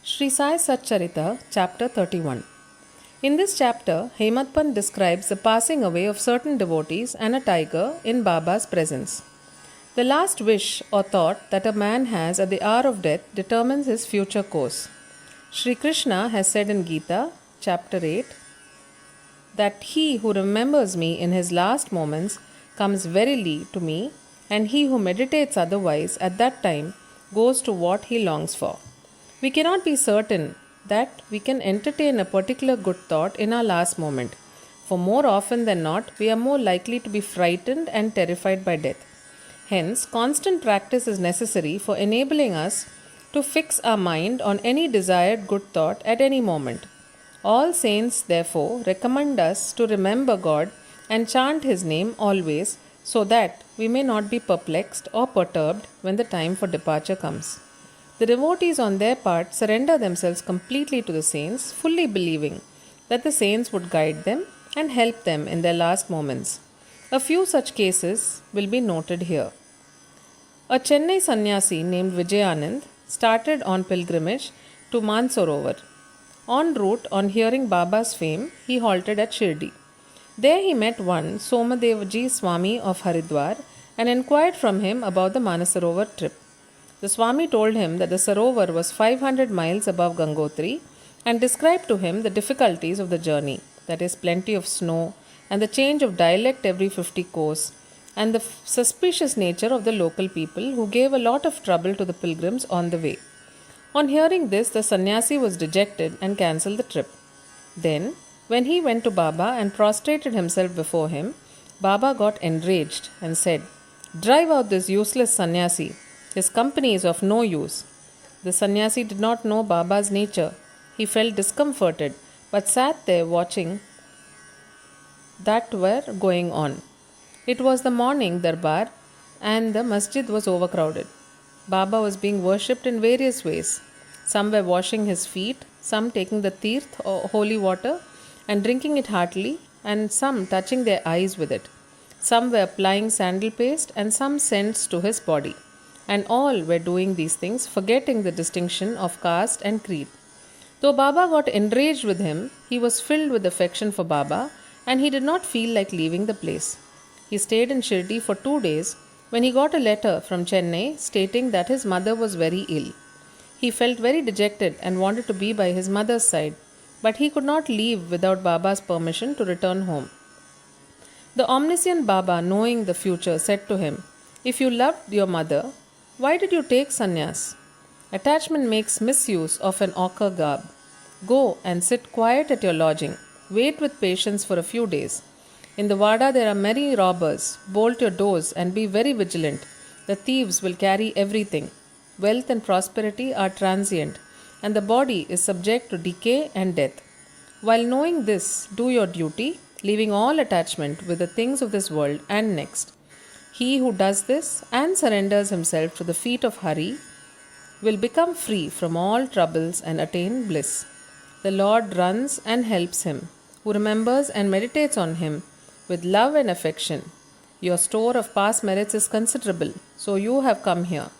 Sri Sai Satcharita, Chapter 31. In this chapter, Hemadpant describes the passing away of certain devotees and a tiger in Baba's presence. The last wish or thought that a man has at the hour of death determines his future course. Sri Krishna has said in Gita, Chapter 8, that he who remembers me in his last moments comes verily to me, and he who meditates otherwise at that time goes to what he longs for. We cannot be certain that we can entertain a particular good thought in our last moment, for more often than not, we are more likely to be frightened and terrified by death. Hence, constant practice is necessary for enabling us to fix our mind on any desired good thought at any moment. All saints, therefore, recommend us to remember God and chant His name always, so that we may not be perplexed or perturbed when the time for departure comes. The devotees, on their part, surrender themselves completely to the saints, fully believing that the saints would guide them and help them in their last moments. A few such cases will be noted here. A Chennai sannyasi named Vijayanand started on pilgrimage to Mansarovar. En route, on hearing Baba's fame, he halted at Shirdi. There he met one Somadevaji Swami of Haridwar and inquired from him about the Manasarovar trip. The Swami told him that the Sarovar was 500 miles above Gangotri and described to him the difficulties of the journey, that is, plenty of snow and the change of dialect every 50 kos, and the suspicious nature of the local people who gave a lot of trouble to the pilgrims on the way. On hearing this, the sannyasi was dejected and cancelled the trip. Then, when he went to Baba and prostrated himself before him, Baba got enraged and said, "Drive out this useless sannyasi. His company is of no use." The sannyasi did not know Baba's nature. He felt discomforted, but sat there watching that were going on. It was the morning darbar and the masjid was overcrowded. Baba was being worshipped in various ways. Some were washing his feet, some taking the tirth or holy water and drinking it heartily, and some touching their eyes with it. Some were applying sandal paste and some scents to his body. And all were doing these things, forgetting the distinction of caste and creed. Though Baba got enraged with him, he was filled with affection for Baba and he did not feel like leaving the place. He stayed in Shirdi for 2 days when he got a letter from Chennai stating that his mother was very ill. He felt very dejected and wanted to be by his mother's side, but he could not leave without Baba's permission to return home. The omniscient Baba, knowing the future, said to him, "If you loved your mother, why did you take sannyas? Attachment makes misuse of an ochre garb. Go and sit quiet at your lodging. Wait with patience for a few days. In the Vada there are many robbers. Bolt your doors and be very vigilant. The thieves will carry everything. Wealth and prosperity are transient, and the body is subject to decay and death. While knowing this, do your duty, leaving all attachment with the things of this world and next. He who does this and surrenders himself to the feet of Hari will become free from all troubles and attain bliss. The Lord runs and helps him, who remembers and meditates on him with love and affection. Your store of past merits is considerable, so you have come here.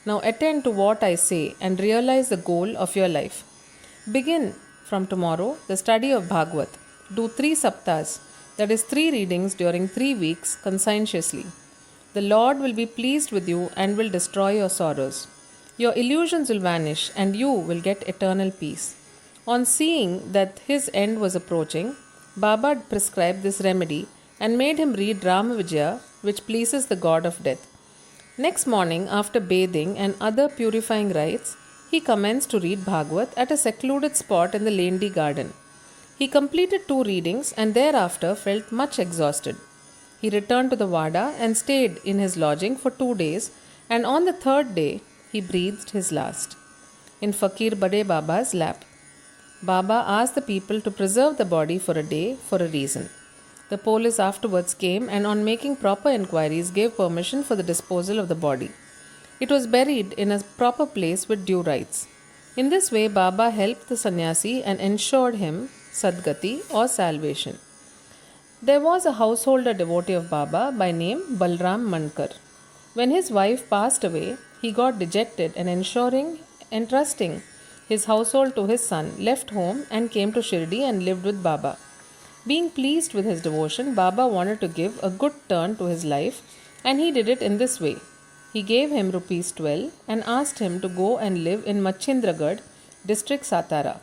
Now attend to what I say and realize the goal of your life. Begin from tomorrow the study of Bhagavad. Do 3 saptas, that is 3 readings during 3 weeks conscientiously. The Lord will be pleased with you and will destroy your sorrows. Your illusions will vanish and you will get eternal peace." On seeing that his end was approaching, Baba prescribed this remedy and made him read Ramavijaya, which pleases the god of death. Next morning, after bathing and other purifying rites, he commenced to read Bhagavad at a secluded spot in the Lendi garden. He completed 2 readings and thereafter felt much exhausted. He returned to the Vada and stayed in his lodging for 2 days, and on the 3rd day he breathed his last in Fakir Bade Baba's lap. Baba asked the people to preserve the body for a day for a reason. The police afterwards came and on making proper inquiries gave permission for the disposal of the body. It was buried in a proper place with due rites. In this way Baba helped the sannyasi and ensured him Sadgati or salvation. There was a householder devotee of Baba by name Balram Mankar. When his wife passed away, he got dejected and entrusting his household to his son, left home and came to Shirdi and lived with Baba. Being pleased with his devotion, Baba wanted to give a good turn to his life, and he did it in this way. He gave him rupees 12 and asked him to go and live in Machindragarh, district Satara.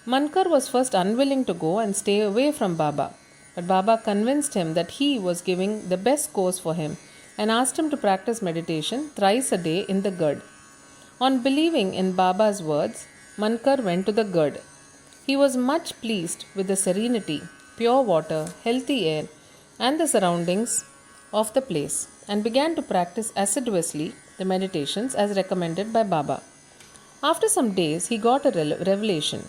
Mankar was first unwilling to go and stay away from Baba, but Baba convinced him that he was giving the best course for him and asked him to practice meditation thrice a day in the Gad. On believing in Baba's words, Mankar went to the Gad. He was much pleased with the serenity, pure water, healthy air, and the surroundings of the place and began to practice assiduously the meditations as recommended by Baba. After some days, he got a revelation.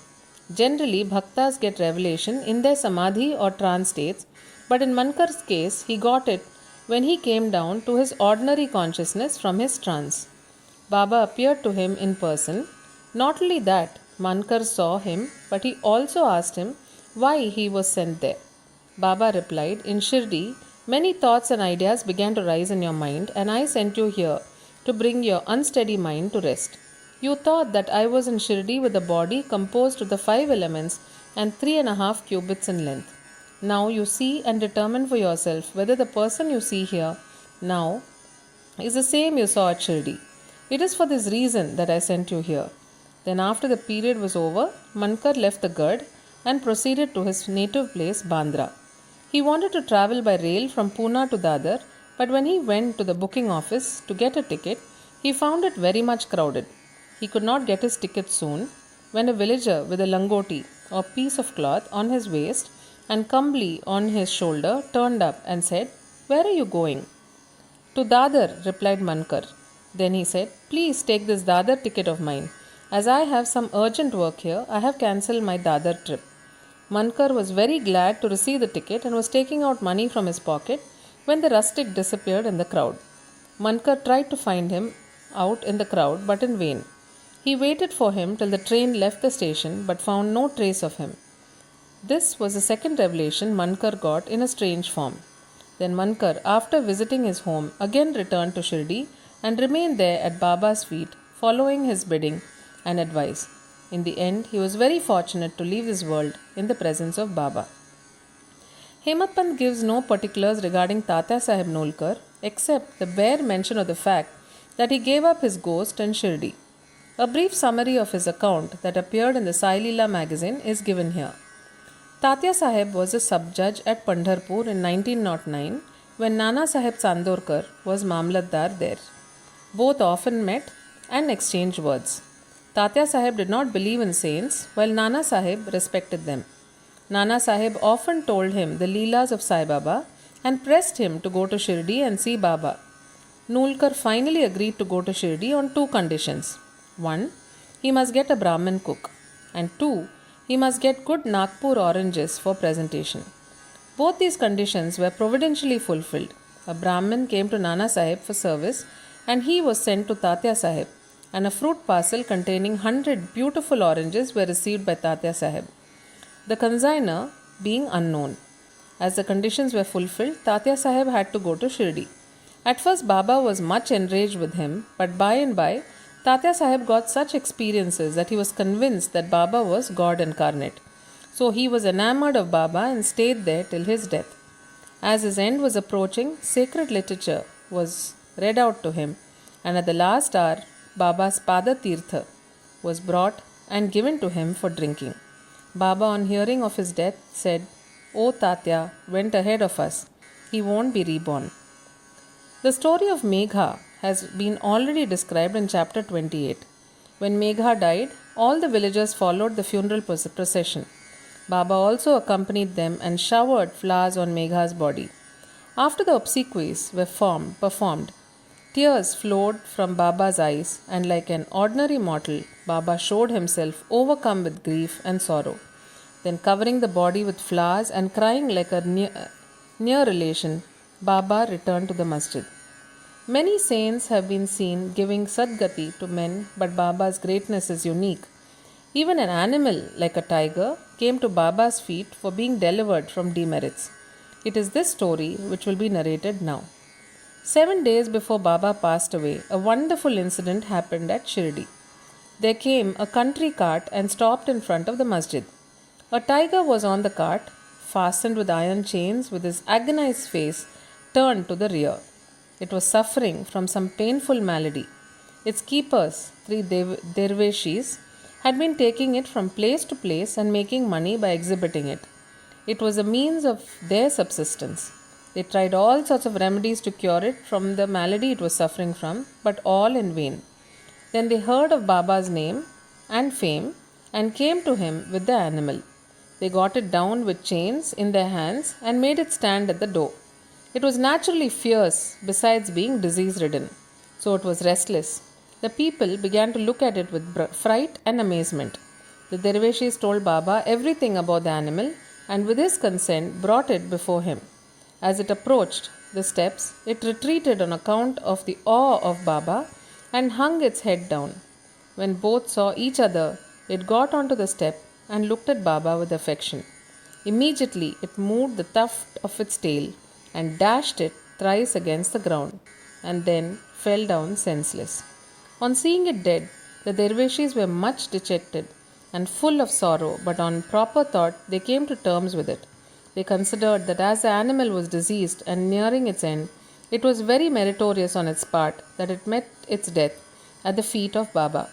Generally, bhaktas get revelation in their samadhi or trance states, but in Mankar's case, he got it when he came down to his ordinary consciousness from his trance. Baba appeared to him in person. Not only that, Mankar saw him, but he also asked him why he was sent there. Baba replied, "In Shirdi, many thoughts and ideas began to rise in your mind, and I sent you here to bring your unsteady mind to rest. You thought that I was in Shirdi with a body composed of the 5 elements and 3.5 cubits in length. Now you see and determine for yourself whether the person you see here now is the same you saw at Shirdi. It is for this reason that I sent you here." Then, after the period was over, Mankar left the Gad and proceeded to his native place, Bandra. He wanted to travel by rail from Pune to Dadar, but when he went to the booking office to get a ticket, he found it very much crowded. He could not get his ticket soon when a villager with a langoti or piece of cloth on his waist and kambli on his shoulder turned up and said, "Where are you going?" "To Dadar," replied Mankar. Then he said, "Please take this Dadar ticket of mine. As I have some urgent work here, I have cancelled my Dadar trip." Mankar was very glad to receive the ticket and was taking out money from his pocket when the rustic disappeared in the crowd. Mankar tried to find him out in the crowd, but in vain. He waited for him till the train left the station, but found no trace of him. This was the second revelation Mankar got in a strange form. Then Mankar, after visiting his home, again returned to Shirdi and remained there at Baba's feet, following his bidding and advice. In the end, he was very fortunate to leave this world in the presence of Baba. Hemad Pant gives no particulars regarding Tatya Sahib Nolkar except the bare mention of the fact that he gave up his ghost in Shirdi. A brief summary of his account that appeared in the Sai Leela magazine is given here. Tatya Sahib was a sub-judge at Pandharpur in 1909 when Nana Sahib Chandorkar was Mamlatdar there. Both often met and exchanged words. Tatya Sahib did not believe in saints, while Nana Sahib respected them. Nana Sahib often told him the Leelas of Sai Baba and pressed him to go to Shirdi and see Baba. Nolkar finally agreed to go to Shirdi on 2 conditions. 1. He must get a Brahmin cook. And 2. He must get good Nagpur oranges for presentation. Both these conditions were providentially fulfilled. A Brahmin came to Nana Sahib for service and he was sent to Tatya Sahib, and a fruit parcel containing 100 beautiful oranges were received by Tatya Sahib, the consignor being unknown. As the conditions were fulfilled, Tatya Sahib had to go to Shirdi. At first Baba was much enraged with him, but by and by Tatya Sahib got such experiences that he was convinced that Baba was God incarnate. So he was enamored of Baba and stayed there till his death. As his end was approaching, sacred literature was read out to him, and at the last hour, Baba's Pada Tirtha was brought and given to him for drinking. Baba, on hearing of his death, said, "O Tatya went ahead of us. He won't be reborn." The story of Megha has been already described in chapter 28. When Megha died, all the villagers followed the funeral procession. Baba also accompanied them and showered flowers on Megha's body. After the obsequies were performed, tears flowed from Baba's eyes, and like an ordinary mortal, Baba showed himself overcome with grief and sorrow. Then, covering the body with flowers and crying like a near relation, Baba returned to the masjid. Many saints have been seen giving Sadgati to men, but Baba's greatness is unique. Even an animal like a tiger came to Baba's feet for being delivered from demerits. It is this story which will be narrated now. 7 days before Baba passed away, a wonderful incident happened at Shirdi. there came a country cart and stopped in front of the masjid. A tiger was on the cart, fastened with iron chains, with his agonized face turned to the rear. It was suffering from some painful malady. Its keepers, three dervishes, had been taking it from place to place and making money by exhibiting it. It was a means of their subsistence. They tried all sorts of remedies to cure it from the malady it was suffering from, but all in vain. Then they heard of Baba's name and fame and came to him with the animal. They got it down with chains in their hands and made it stand at the door. It was naturally fierce, besides being disease ridden, so it was restless. The people began to look at it with fright and amazement. The dervishes told Baba everything about the animal and with his consent brought it before him. As it approached the steps, it retreated on account of the awe of Baba and hung its head down. When both saw each other, it got onto the step and looked at Baba with affection. Immediately it moved the tuft of its tail and dashed it thrice against the ground, and then fell down senseless. On seeing it dead, the dervishes were much dejected and full of sorrow, but on proper thought they came to terms with it. They considered that as the animal was diseased and nearing its end, it was very meritorious on its part that it met its death at the feet of Baba.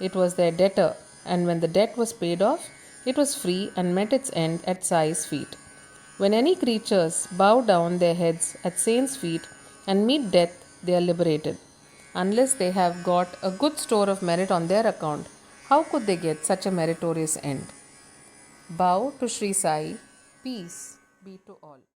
It was their debtor, and when the debt was paid off, it was free and met its end at Sai's feet. When any creatures bow down their heads at saints' feet and meet death, they are liberated. Unless they have got a good store of merit on their account, how could they get such a meritorious end? Bow to Sri Sai. Peace be to all.